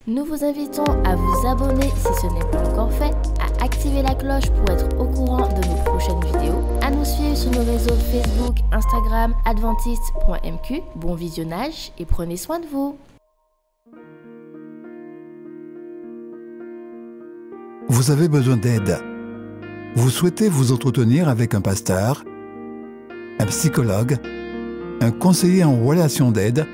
Nous vous invitons à vous abonner si ce n'est pas encore fait, à activer la cloche pour être au courant de nos prochaines vidéos, à nous suivre sur nos réseaux Facebook, Instagram, adventiste.mq. Bon visionnage et prenez soin de vous. Vous avez besoin d'aide. Vous souhaitez vous entretenir avec un pasteur, un psychologue, un conseiller en relations d'aide.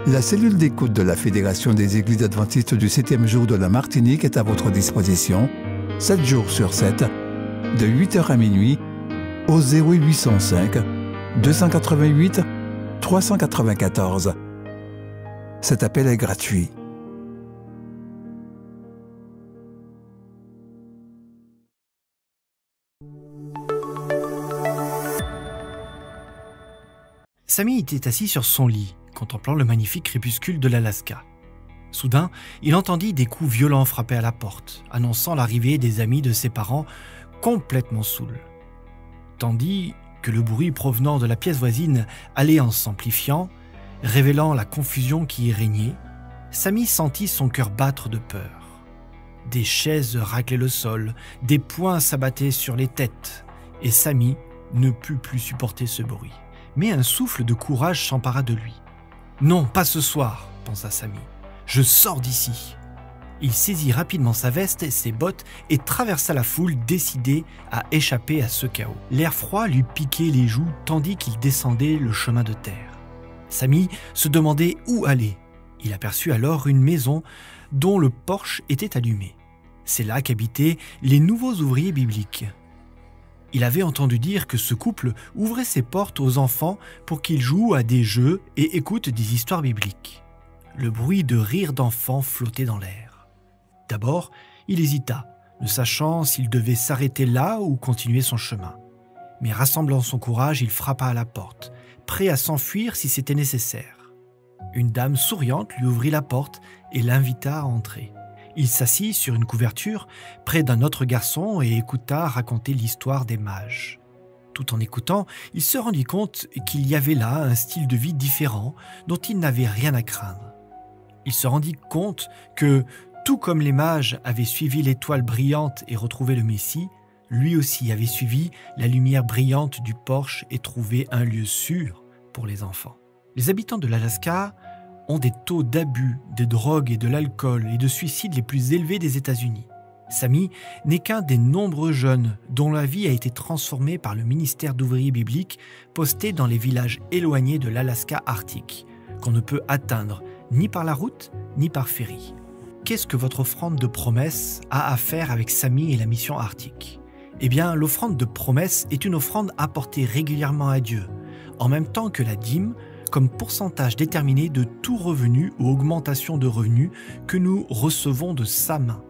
La cellule d'écoute de la Fédération des Églises adventistes du 7e jour de la Martinique est à votre disposition, 7 jours sur 7, de 8h à minuit, au 0805 288 394. Cet appel est gratuit. Sammy était assis sur son lit, contemplant le magnifique crépuscule de l'Alaska. Soudain, il entendit des coups violents frapper à la porte, annonçant l'arrivée des amis de ses parents complètement saouls. Tandis que le bruit provenant de la pièce voisine allait en s'amplifiant, révélant la confusion qui y régnait, Sammy sentit son cœur battre de peur. Des chaises raclaient le sol, des poings s'abattaient sur les têtes, et Sammy ne put plus supporter ce bruit. Mais un souffle de courage s'empara de lui. « Non, pas ce soir !» pensa Sammy. « Je sors d'ici !» Il saisit rapidement sa veste et ses bottes et traversa la foule, décidé à échapper à ce chaos. L'air froid lui piquait les joues tandis qu'il descendait le chemin de terre. Sammy se demandait où aller. Il aperçut alors une maison dont le porche était allumé. C'est là qu'habitaient les nouveaux ouvriers bibliques. Il avait entendu dire que ce couple ouvrait ses portes aux enfants pour qu'ils jouent à des jeux et écoutent des histoires bibliques. Le bruit de rires d'enfants flottait dans l'air. D'abord, il hésita, ne sachant s'il devait s'arrêter là ou continuer son chemin. Mais rassemblant son courage, il frappa à la porte, prêt à s'enfuir si c'était nécessaire. Une dame souriante lui ouvrit la porte et l'invita à entrer. Il s'assit sur une couverture près d'un autre garçon et écouta raconter l'histoire des mages. Tout en écoutant, il se rendit compte qu'il y avait là un style de vie différent dont il n'avait rien à craindre. Il se rendit compte que, tout comme les mages avaient suivi l'étoile brillante et retrouvé le Messie, lui aussi avait suivi la lumière brillante du porche et trouvé un lieu sûr pour les enfants. Les habitants de l'Alaska ont des taux d'abus, de drogue et de l'alcool et de suicide les plus élevés des États-Unis. Sammy n'est qu'un des nombreux jeunes dont la vie a été transformée par le ministère d'ouvriers bibliques posté dans les villages éloignés de l'Alaska arctique, qu'on ne peut atteindre ni par la route ni par ferry. Qu'est-ce que votre offrande de promesse a à faire avec Sammy et la mission arctique ? Eh bien, l'offrande de promesse est une offrande apportée régulièrement à Dieu, en même temps que la dîme, comme pourcentage déterminé de tout revenu ou augmentation de revenus que nous recevons de sa main.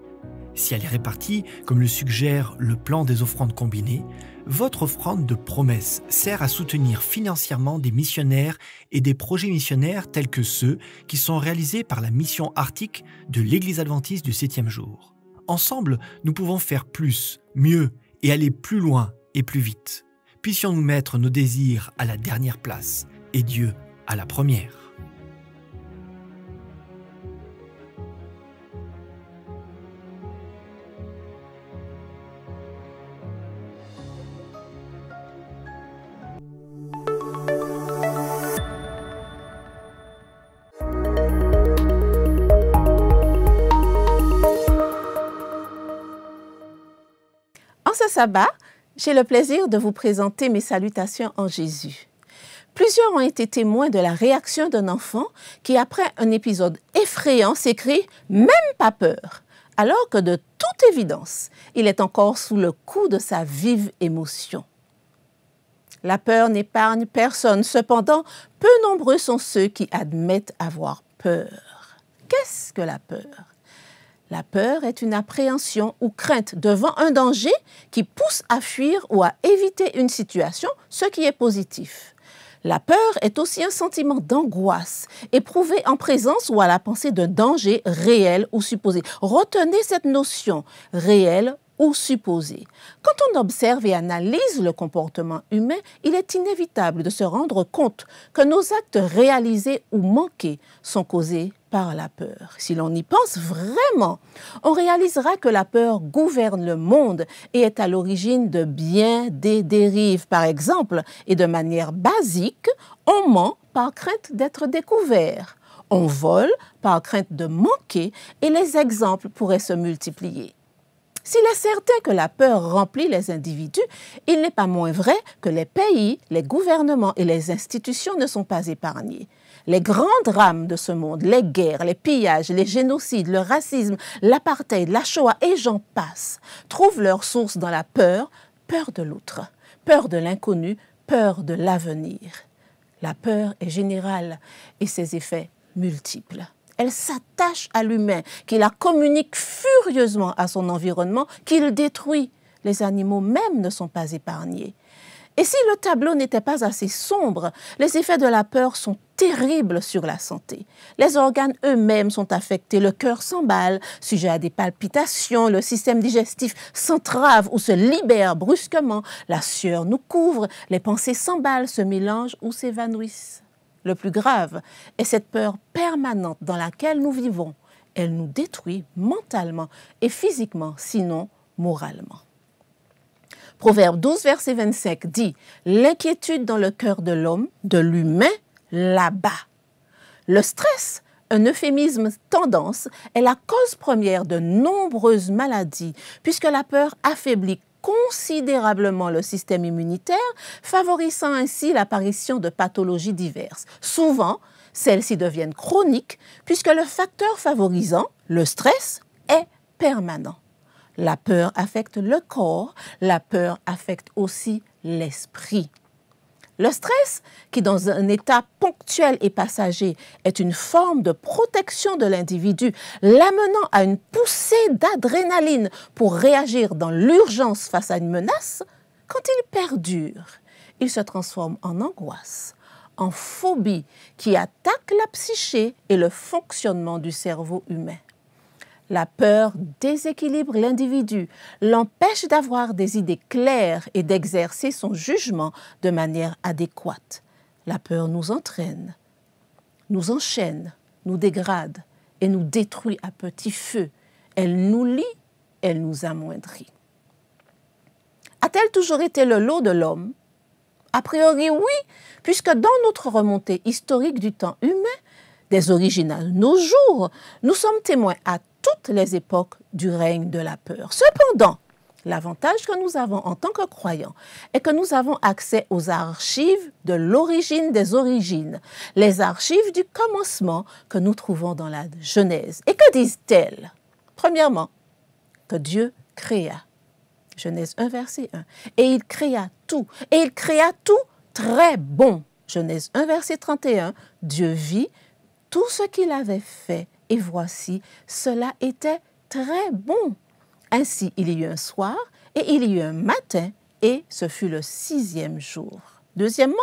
Si elle est répartie, comme le suggère le plan des offrandes combinées, votre offrande de promesse sert à soutenir financièrement des missionnaires et des projets missionnaires tels que ceux qui sont réalisés par la mission arctique de l'Église adventiste du 7e jour. Ensemble, nous pouvons faire plus, mieux et aller plus loin et plus vite. Puissions-nous mettre nos désirs à la dernière place et Dieu à la première. En ce sabbat, j'ai le plaisir de vous présenter mes salutations en Jésus. Plusieurs ont été témoins de la réaction d'un enfant qui, après un épisode effrayant, s'écrie « même pas peur », alors que de toute évidence, il est encore sous le coup de sa vive émotion. La peur n'épargne personne, cependant, peu nombreux sont ceux qui admettent avoir peur. Qu'est-ce que la peur ? La peur est une appréhension ou crainte devant un danger qui pousse à fuir ou à éviter une situation, ce qui est positif. La peur est aussi un sentiment d'angoisse, éprouvé en présence ou à la pensée d'un danger réel ou supposé. Retenez cette notion, réel ou supposée. Quand on observe et analyse le comportement humain, il est inévitable de se rendre compte que nos actes réalisés ou manqués sont causés par la peur. Si l'on y pense vraiment, on réalisera que la peur gouverne le monde et est à l'origine de bien des dérives. Par exemple, et de manière basique, on ment par crainte d'être découvert. On vole par crainte de manquer et les exemples pourraient se multiplier. S'il est certain que la peur remplit les individus, il n'est pas moins vrai que les pays, les gouvernements et les institutions ne sont pas épargnés. Les grands drames de ce monde, les guerres, les pillages, les génocides, le racisme, l'apartheid, la Shoah et j'en passe, trouvent leur source dans la peur, peur de l'autre, peur de l'inconnu, peur de l'avenir. La peur est générale et ses effets multiples. Elle s'attache à l'humain, qui la communique furieusement à son environnement, qu'il détruit. Les animaux même ne sont pas épargnés. Et si le tableau n'était pas assez sombre, les effets de la peur sont terribles sur la santé. Les organes eux-mêmes sont affectés, le cœur s'emballe, sujet à des palpitations, le système digestif s'entrave ou se libère brusquement, la sueur nous couvre, les pensées s'emballent, se mélangent ou s'évanouissent. Le plus grave est cette peur permanente dans laquelle nous vivons. Elle nous détruit mentalement et physiquement, sinon moralement. Proverbe 12, verset 25 dit « L'inquiétude dans le cœur de l'homme, de l'humain, l'abat. » Le stress, un euphémisme tendance, est la cause première de nombreuses maladies, puisque la peur affaiblit considérablement le système immunitaire, favorisant ainsi l'apparition de pathologies diverses. Souvent, celles-ci deviennent chroniques puisque le facteur favorisant, le stress, est permanent. La peur affecte le corps, la peur affecte aussi l'esprit. Le stress, qui dans un état ponctuel et passager est une forme de protection de l'individu, l'amenant à une poussée d'adrénaline pour réagir dans l'urgence face à une menace, quand il perdure, il se transforme en angoisse, en phobie qui attaque la psyché et le fonctionnement du cerveau humain. La peur déséquilibre l'individu, l'empêche d'avoir des idées claires et d'exercer son jugement de manière adéquate. La peur nous entraîne, nous enchaîne, nous dégrade et nous détruit à petit feu. Elle nous lie, elle nous amoindrit. A-t-elle toujours été le lot de l'homme? A priori, oui, puisque dans notre remontée historique du temps humain, des origines à nos jours, nous sommes témoins à toutes les époques du règne de la peur. Cependant, l'avantage que nous avons en tant que croyants est que nous avons accès aux archives de l'origine des origines, les archives du commencement que nous trouvons dans la Genèse. Et que disent-elles? Premièrement, que Dieu créa. Genèse 1, verset 1. Et il créa tout. Et il créa tout très bon. Genèse 1, verset 31. Dieu vit tout ce qu'il avait fait. Et voici, cela était très bon. Ainsi, il y eut un soir et il y eut un matin et ce fut le 6e jour. Deuxièmement,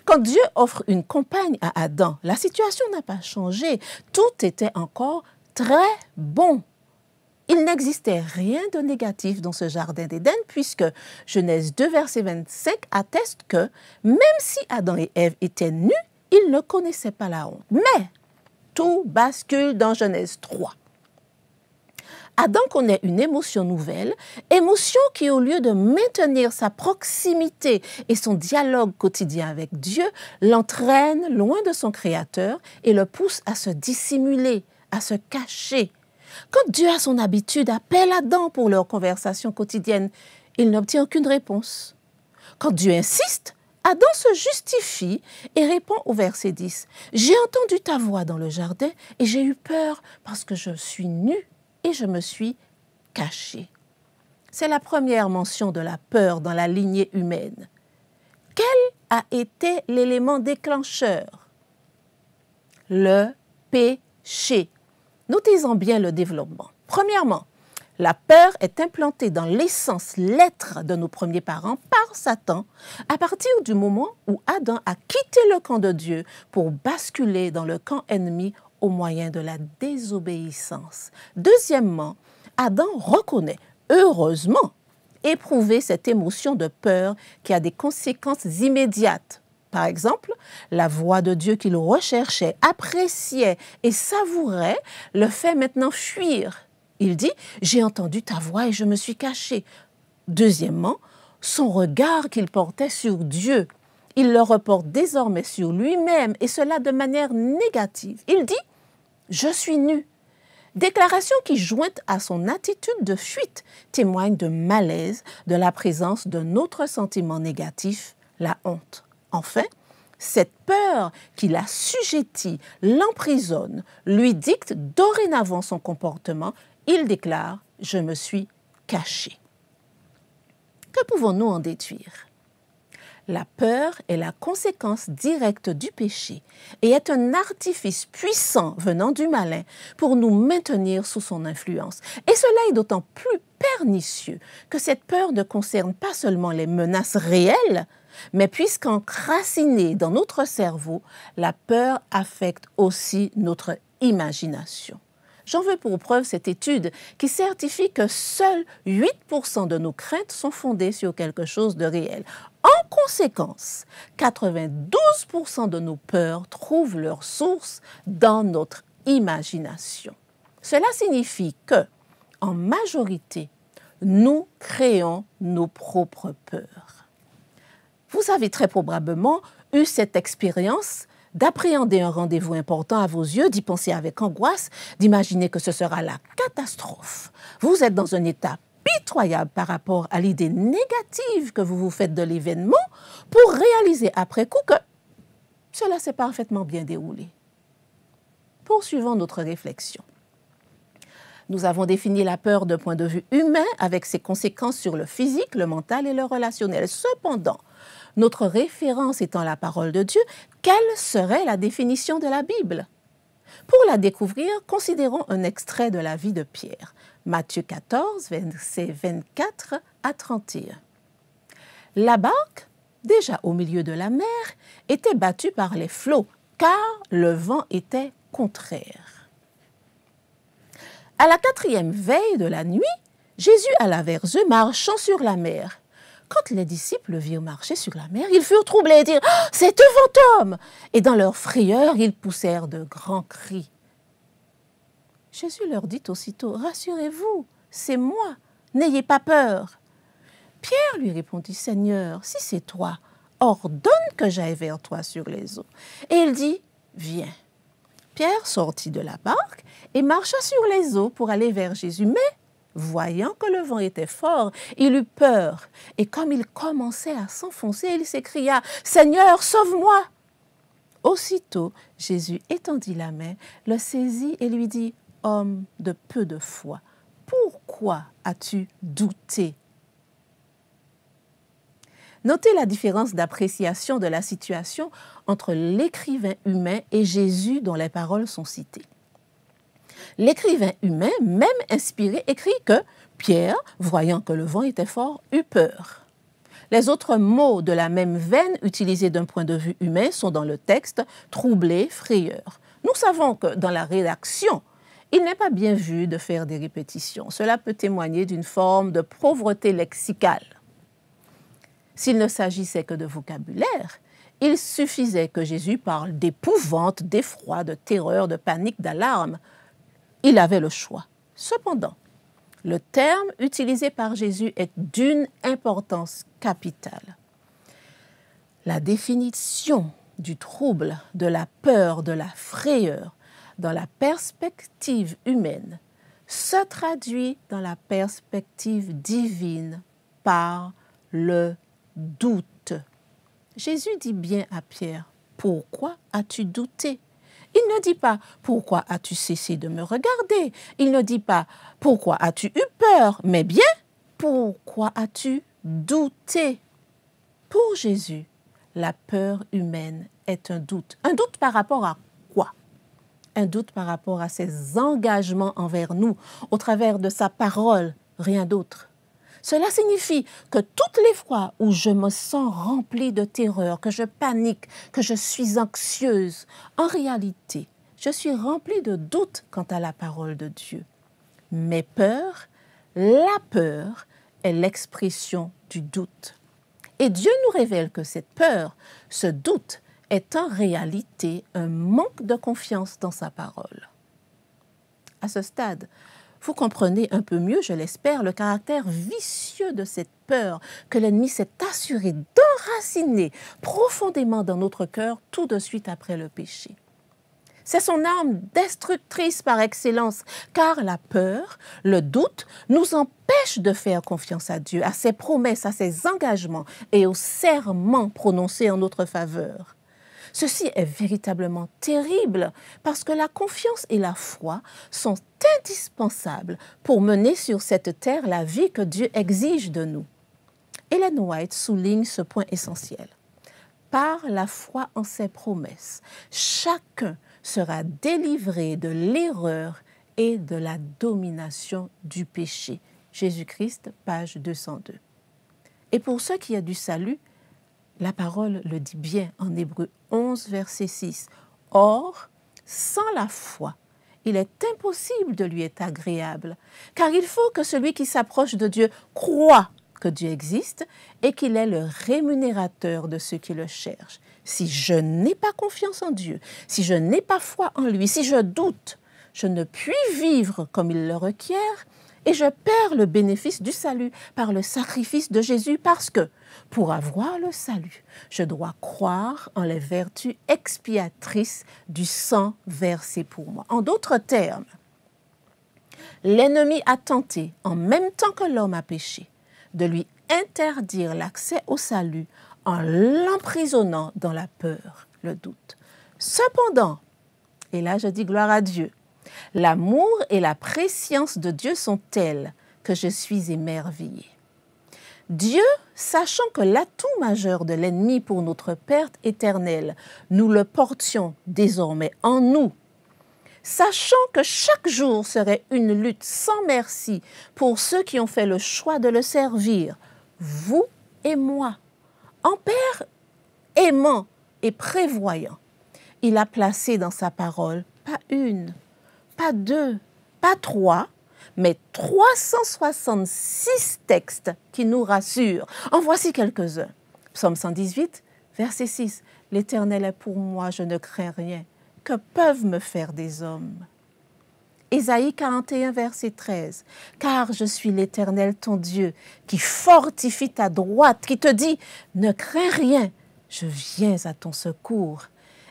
quand Dieu offre une compagne à Adam, la situation n'a pas changé. Tout était encore très bon. Il n'existait rien de négatif dans ce jardin d'Éden puisque Genèse 2, verset 25 atteste que même si Adam et Ève étaient nus, ils ne connaissaient pas la honte. Mais tout bascule dans Genèse 3. Adam connaît une émotion nouvelle, émotion qui, au lieu de maintenir sa proximité et son dialogue quotidien avec Dieu, l'entraîne loin de son Créateur et le pousse à se dissimuler, à se cacher. Quand Dieu, à son habitude, appelle Adam pour leur conversation quotidienne, il n'obtient aucune réponse. Quand Dieu insiste, Adam se justifie et répond au verset 10. « J'ai entendu ta voix dans le jardin et j'ai eu peur parce que je suis nu et je me suis caché. » C'est la première mention de la peur dans la lignée humaine. Quel a été l'élément déclencheur? Le péché. Notez-en bien le développement. Premièrement, la peur est implantée dans l'essence, l'être de nos premiers parents par Satan à partir du moment où Adam a quitté le camp de Dieu pour basculer dans le camp ennemi au moyen de la désobéissance. Deuxièmement, Adam reconnaît heureusement, éprouver cette émotion de peur qui a des conséquences immédiates. Par exemple, la voix de Dieu qu'il recherchait, appréciait et savourait le fait maintenant fuir. Il dit « J'ai entendu ta voix et je me suis caché ». Deuxièmement, son regard qu'il portait sur Dieu, il le reporte désormais sur lui-même et cela de manière négative. Il dit « Je suis nu ». Déclaration qui, jointe à son attitude de fuite, témoigne de malaise, de la présence d'un autre sentiment négatif, la honte. Enfin, cette peur qui l'assujettit, l'emprisonne, lui dicte dorénavant son comportement. Il déclare « Je me suis caché ». Que pouvons-nous en déduire? La peur est la conséquence directe du péché et est un artifice puissant venant du malin pour nous maintenir sous son influence. Et cela est d'autant plus pernicieux que cette peur ne concerne pas seulement les menaces réelles, mais puisqu'enracinée dans notre cerveau, la peur affecte aussi notre imagination. J'en veux pour preuve cette étude qui certifie que seuls 8% de nos craintes sont fondées sur quelque chose de réel. En conséquence, 92% de nos peurs trouvent leur source dans notre imagination. Cela signifie que, en majorité, nous créons nos propres peurs. Vous avez très probablement eu cette expérience d'appréhender un rendez-vous important à vos yeux, d'y penser avec angoisse, d'imaginer que ce sera la catastrophe. Vous êtes dans un état pitoyable par rapport à l'idée négative que vous vous faites de l'événement pour réaliser après coup que cela s'est parfaitement bien déroulé. Poursuivons notre réflexion. Nous avons défini la peur d'un point de vue humain avec ses conséquences sur le physique, le mental et le relationnel. Cependant, notre référence étant la parole de Dieu, quelle serait la définition de la Bible? Pour la découvrir, considérons un extrait de la vie de Pierre. Matthieu 14, versets 24 à 31. La barque, déjà au milieu de la mer, était battue par les flots, car le vent était contraire. À la 4e veille de la nuit, Jésus alla vers eux, marchant sur la mer. Quand les disciples virent marcher sur la mer, ils furent troublés et dirent « C'est un fantôme !» Et dans leur frayeur, ils poussèrent de grands cris. Jésus leur dit aussitôt « Rassurez-vous, c'est moi, n'ayez pas peur. » Pierre lui répondit « Seigneur, si c'est toi, ordonne que j'aille vers toi sur les eaux. » Et il dit « Viens. » Pierre sortit de la barque et marcha sur les eaux pour aller vers Jésus. Mais, voyant que le vent était fort, il eut peur. Et comme il commençait à s'enfoncer, il s'écria « Seigneur, sauve-moi !» Aussitôt, Jésus étendit la main, le saisit et lui dit « Homme de peu de foi, pourquoi as-tu douté ?» Notez la différence d'appréciation de la situation entre l'écrivain humain et Jésus dont les paroles sont citées. L'écrivain humain, même inspiré, écrit que Pierre, voyant que le vent était fort, eut peur. Les autres mots de la même veine utilisés d'un point de vue humain sont dans le texte « troublé »,« frayeur ». Nous savons que dans la rédaction, il n'est pas bien vu de faire des répétitions. Cela peut témoigner d'une forme de pauvreté lexicale. S'il ne s'agissait que de vocabulaire, il suffisait que Jésus parle d'épouvante, d'effroi, de terreur, de panique, d'alarme. Il avait le choix. Cependant, le terme utilisé par Jésus est d'une importance capitale. La définition du trouble, de la peur, de la frayeur, dans la perspective humaine, se traduit dans la perspective divine par le doute. Jésus dit bien à Pierre, « Pourquoi as-tu douté ?» Il ne dit pas « Pourquoi as-tu cessé de me regarder ?» Il ne dit pas « Pourquoi as-tu eu peur ?» Mais bien « Pourquoi as-tu douté ?» Pour Jésus, la peur humaine est un doute. Un doute par rapport à quoi? Un doute par rapport à ses engagements envers nous, au travers de sa parole, rien d'autre. Cela signifie que toutes les fois où je me sens remplie de terreur, que je panique, que je suis anxieuse, en réalité, je suis remplie de doutes quant à la parole de Dieu. Mes peurs La peur est l'expression du doute. Et Dieu nous révèle que cette peur, ce doute, est en réalité un manque de confiance dans sa parole. À ce stade, vous comprenez un peu mieux, je l'espère, le caractère vicieux de cette peur que l'ennemi s'est assuré d'enraciner profondément dans notre cœur tout de suite après le péché. C'est son arme destructrice par excellence, car la peur, le doute, nous empêche de faire confiance à Dieu, à ses promesses, à ses engagements et aux serments prononcés en notre faveur. Ceci est véritablement terrible parce que la confiance et la foi sont indispensables pour mener sur cette terre la vie que Dieu exige de nous. Ellen White souligne ce point essentiel. Par la foi en ses promesses, chacun sera délivré de l'erreur et de la domination du péché. Jésus-Christ, page 202. Et pour ce qui est du salut, la parole le dit bien en Hébreux 11, verset 6. « Or, sans la foi, il est impossible de lui être agréable, car il faut que celui qui s'approche de Dieu croit que Dieu existe et qu'il est le rémunérateur de ceux qui le cherchent. Si je n'ai pas confiance en Dieu, si je n'ai pas foi en lui, si je doute, je ne puis vivre comme il le requiert et je perds le bénéfice du salut par le sacrifice de Jésus parce que, pour avoir le salut, je dois croire en les vertus expiatrices du sang versé pour moi. En d'autres termes, l'ennemi a tenté, en même temps que l'homme a péché, de lui interdire l'accès au salut en l'emprisonnant dans la peur, le doute. Cependant, et là je dis gloire à Dieu, l'amour et la préscience de Dieu sont tels que je suis émerveillée. Dieu, sachant que l'atout majeur de l'ennemi pour notre perte éternelle, nous le portions désormais en nous, sachant que chaque jour serait une lutte sans merci pour ceux qui ont fait le choix de le servir, vous et moi, en Père aimant et prévoyant, il a placé dans sa parole pas une, pas deux, pas trois, mais 366 textes qui nous rassurent. En voici quelques-uns. Psaume 118, verset 6. « L'Éternel est pour moi, je ne crains rien. Que peuvent me faire des hommes ?» Ésaïe 41, verset 13. « Car je suis l'Éternel ton Dieu, qui fortifie ta droite, qui te dit, ne crains rien, je viens à ton secours. »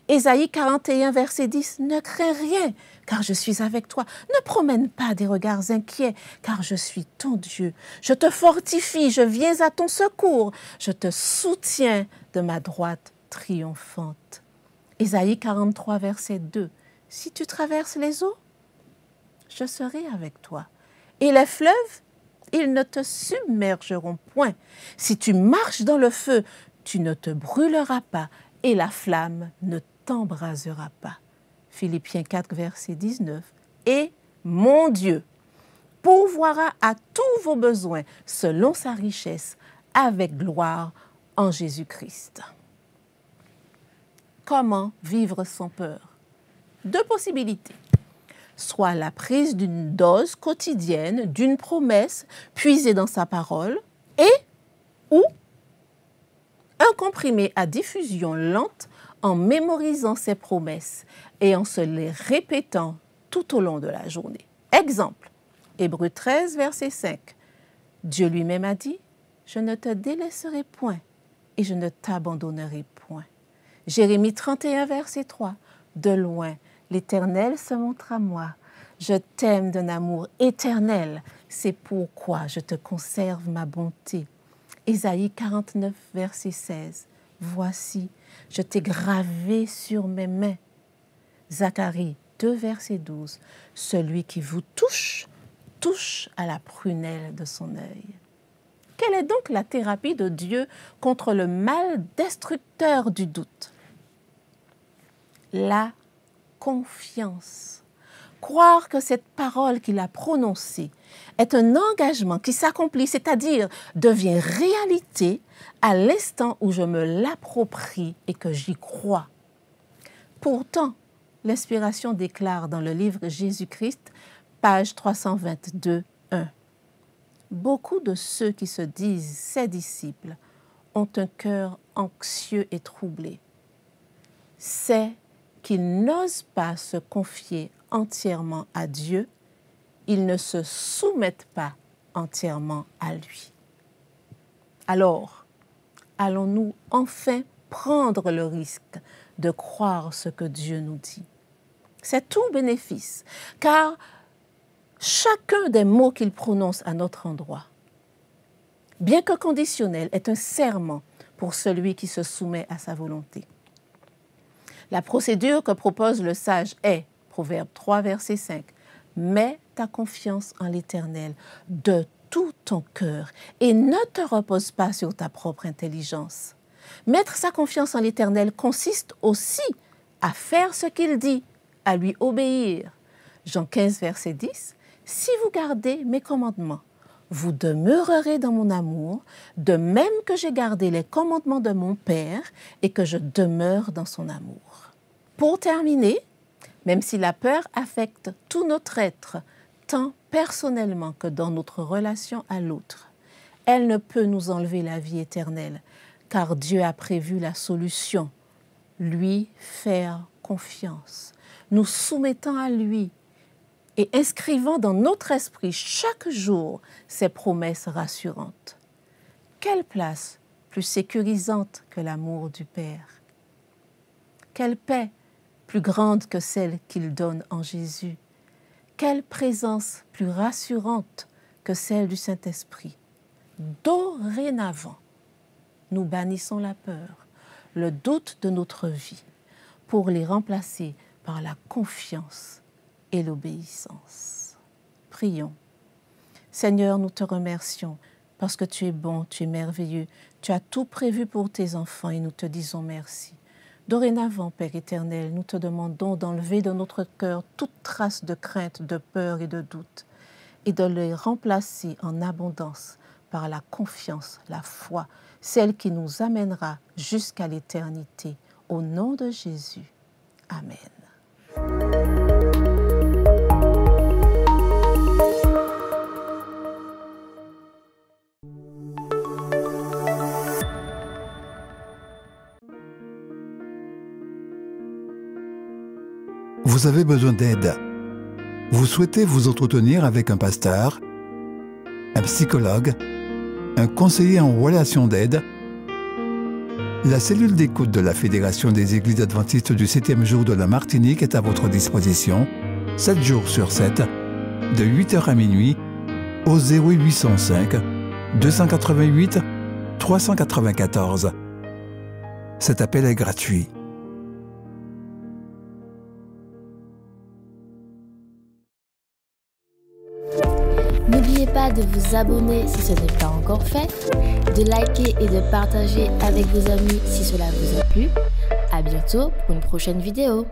Ésaïe 41, verset 10. « Ne crains rien, car je suis avec toi. Ne promène pas des regards inquiets, car je suis ton Dieu. Je te fortifie, je viens à ton secours. Je te soutiens de ma droite triomphante. » Ésaïe 43, verset 2. « Si tu traverses les eaux, je serai avec toi. Et les fleuves, ils ne te submergeront point. Si tu marches dans le feu, tu ne te brûleras pas, et la flamme ne t'embrasera pas. » Philippiens 4, verset 19. « Et mon Dieu pourvoira à tous vos besoins selon sa richesse, avec gloire en Jésus-Christ. » Comment vivre sans peur? Deux possibilités. Soit la prise d'une dose quotidienne, d'une promesse puisée dans sa parole, ou un comprimé à diffusion lente en mémorisant ses promesses et en se les répétant tout au long de la journée. Exemple, Hébreux 13, verset 5. Dieu lui-même a dit, « Je ne te délaisserai point et je ne t'abandonnerai point. » Jérémie 31, verset 3. « De loin, l'Éternel se montre à moi. Je t'aime d'un amour éternel. C'est pourquoi je te conserve ma bonté. » Ésaïe 49, verset 16. « Voici, je t'ai gravé sur mes mains. » Zacharie 2, verset 12. « Celui qui vous touche, touche à la prunelle de son œil. » Quelle est donc la thérapie de Dieu contre le mal destructeur du doute? La confiance. Croire que cette parole qu'il a prononcée est un engagement qui s'accomplit, c'est-à-dire devient réalité à l'instant où je me l'approprie et que j'y crois. Pourtant, l'inspiration déclare dans le livre Jésus-Christ, page 322, 1. beaucoup de ceux qui se disent ses disciples ont un cœur anxieux et troublé. C'est qu'ils n'osent pas se confier entièrement à Dieu, ils ne se soumettent pas entièrement à lui. Alors, allons-nous enfin prendre le risque de croire ce que Dieu nous dit? C'est tout bénéfice, car chacun des mots qu'il prononce à notre endroit, bien que conditionnel, est un serment pour celui qui se soumet à sa volonté. La procédure que propose le sage est, Proverbe 3, verset 5, « Mets ta confiance en l'Éternel de tout ton cœur et ne te repose pas sur ta propre intelligence. » Mettre sa confiance en l'Éternel consiste aussi à faire ce qu'il dit, à lui obéir. Jean 15, verset 10, « Si vous gardez mes commandements, vous demeurerez dans mon amour, de même que j'ai gardé les commandements de mon Père et que je demeure dans son amour. » Pour terminer, même si la peur affecte tout notre être, tant personnellement que dans notre relation à l'autre, elle ne peut nous enlever la vie éternelle, car Dieu a prévu la solution, lui faire confiance, nous soumettant à lui et inscrivant dans notre esprit chaque jour ses promesses rassurantes. Quelle place plus sécurisante que l'amour du Père? Quelle paix plus grande que celle qu'il donne en Jésus? Quelle présence plus rassurante que celle du Saint-Esprit? Dorénavant, nous bannissons la peur, le doute de notre vie, pour les remplacer par la confiance et l'obéissance. Prions. Seigneur, nous te remercions parce que tu es bon, tu es merveilleux, tu as tout prévu pour tes enfants et nous te disons merci. Dorénavant, Père éternel, nous te demandons d'enlever de notre cœur toute trace de crainte, de peur et de doute et de les remplacer en abondance par la confiance, la foi, celle qui nous amènera jusqu'à l'éternité. Au nom de Jésus. Amen. Vous avez besoin d'aide. Vous souhaitez vous entretenir avec un pasteur, un psychologue, un conseiller en relation d'aide. La cellule d'écoute de la Fédération des Églises adventistes du 7e jour de la Martinique est à votre disposition, 7 jours sur 7, de 8h à minuit, au 0805 288 394. Cet appel est gratuit. N'oubliez pas de vous abonner si ce n'est pas encore fait, de liker et de partager avec vos amis si cela vous a plu. À bientôt pour une prochaine vidéo.